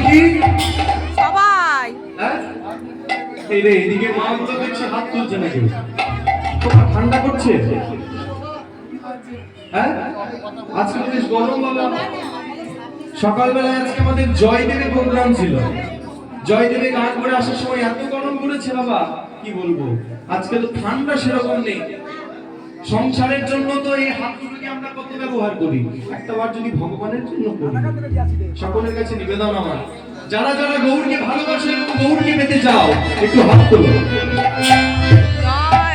কি সবাই হ্যাঁ এই রে এদিকে মাগুলো দেখছি হাত তুলছে না কেউ তোমার ঠান্ডা করছে হ্যাঁ আজকে বেশ গরম বাবা সকালবেলায় আজকে আমাদের জয়দেবের প্রোগ্রাম ছিল জয়দেবে গান করে আসার সময় এত গরম করেছে বাবা কি বলবো আজকে তো ঠান্ডা সেরকম নেই সংসারের জন্য তো এই হাতগুলোকে আমরা কত ব্যবহার করি একটা বার যদি ভগবানের জন্য করি সকলের কাছে নিবেদন আমার যারা যারা গৌরকে ভালোবাসে এবং গৌরকে পেতে চাও একটু হাত তোলো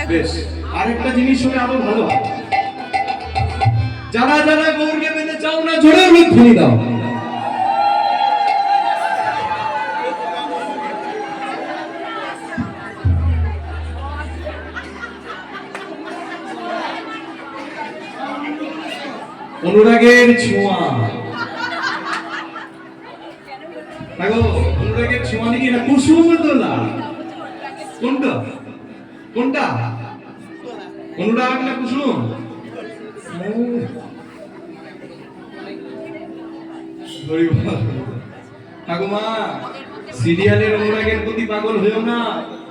বেশ আরেকটা জিনিস হলে আরো ভালো হয় যারা যারা গৌরকে পেতে চাও না জোরে ধ্বনি দাও অনুরাগের ছোঁয়া দেখো অনুরাগের ছোঁয়া নাকি না কুসুম দোলা কোনটা কোনটা অনুরাগ না কুসুম ঠাকুমা সিরিয়ালের অনুরাগের প্রতি পাগল হয়েও না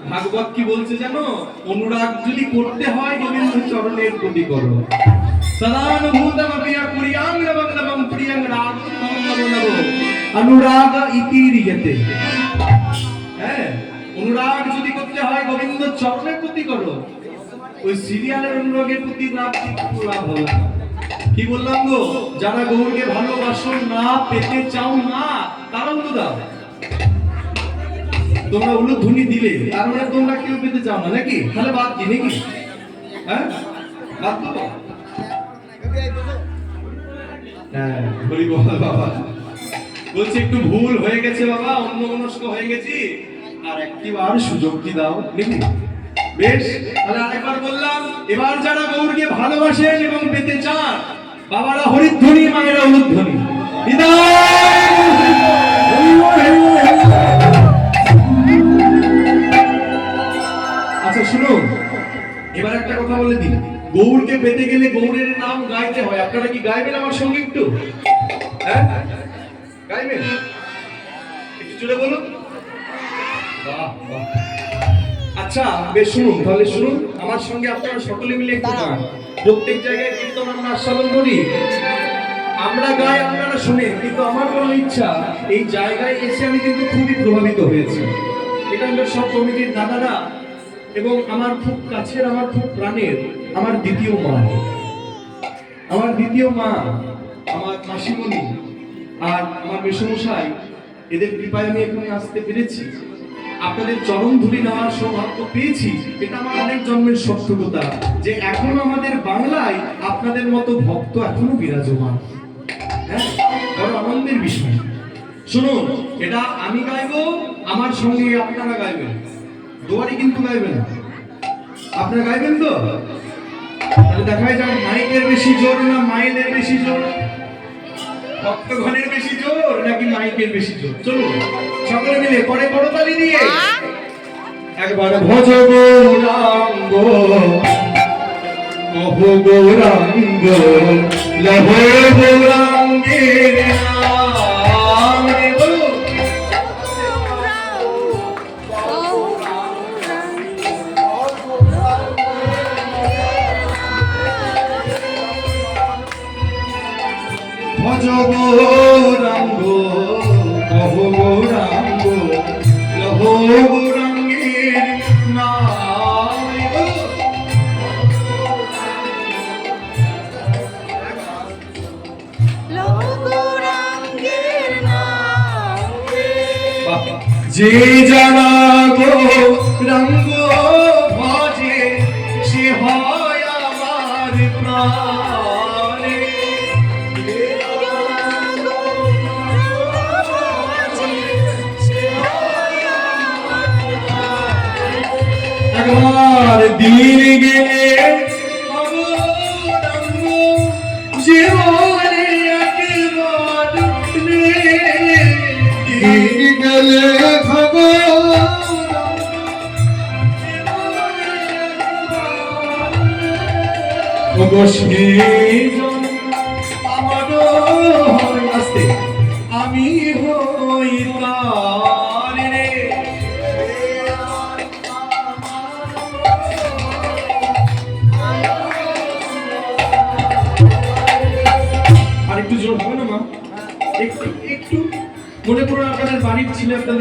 ভাগবত কি বলছে জানো অনুরাগ যদি করতে হয় গোবিন্দ চরণের প্রতি করো সদানুভূতমপিয়া কুরিয়াং নবগ্নবং প্রিয়ং রাগং নবনবো অনুরাগ ইতিরিয়তে হ্যাঁ অনুরাগ যদি করতে হয় গোবিন্দ চরণের প্রতি করো ওই সিরিয়ালের অনুরাগের প্রতি লাভ হলো কি বললাম গো যারা গৌরকে ভালোবাসো না পেতে চাও না তারা উলু দাও তোমরা উলু ধ্বনি দিলে তার মানে তোমরা কেউ পেতে চাও না নাকি তাহলে বাদ দি নাকি হ্যাঁ বাদ দাও হ্যাঁ বলি বাবা বলছি একটু ভুল হয়ে গেছে বাবা অন্যমনস্ক হয়ে গেছি আর একটিবার সুযোগ কি দাও নাকি বেশ তাহলে আরেকবার বললাম এবার যারা গৌরকে ভালোবাসেন এবং পেতে চান বাবারা হরিধ্বনি মায়েরা উলুধ্বনি আচ্ছা শুনুন এবার একটা কথা বলে দিন গৌরকে পেতে গেলে গৌরের নাম গাইতে হয় আপনারা কি গাইবেন আমার সঙ্গে একটু হ্যাঁ গাইবেন একটু জোরে বলুন বাহ বাহ আচ্ছা বেশ শুনুন তাহলে শুনুন আমার সঙ্গে আপনারা সকলে মিলে একটু গান প্রত্যেক জায়গায় কীর্তন আমরা আস্বাদন করি আমরা গাই আপনারা শুনেন কিন্তু আমার বড় ইচ্ছা এই জায়গায় এসে আমি কিন্তু খুবই প্রভাবিত হয়েছি এখানকার সব কমিটির দাদারা এবং আমার খুব কাছের আমার খুব প্রাণের আমার দ্বিতীয় মা আমার মাসিমণি আর আমার মেসমশাই এদের কৃপায় আমি এখানে আসতে পেরেছি আপনাদের চরণ ধুলি নেওয়ার সৌভাগ্য পেয়েছি এটা আমার অনেক জন্মের সত্যতা যে এখনো আমাদের বাংলায় আপনাদের মতো ভক্ত এখনো বিরাজমান হ্যাঁ বড় আনন্দের বিষয় শুনুন এটা আমি গাইবো আমার সঙ্গে আপনারা গাইবেন দুয়ারি কিন্তু গাইবেন আপনারা গাইবেন তো তাহলে দেখাই যাক মাইকের বেশি জোর না মাইলের বেশি জোর ভক্তগণের বেশি জোর নাকি মাইকের বেশি জোর চলুন সকলে মিলে পরে করতালি দিয়ে একবার ভজ গৌরাঙ্গ কহ গৌরাঙ্গ লহ গৌরাঙ্গের নাম বলো ভজ গৌরাঙ্গ কহ গৌরাঙ্গ লহ গৌরাঙ্গের নাম যে জানা গৌরাঙ্গ ভজে সে হয় আমার প্রাণ একবার দিন গেলে জীবনে একবার দিন গেলে আমার আসতে আমি হইতা হবে না মা? একটু একটু মনে করুন আপনাদের বাড়ির ছেলে আপনাদের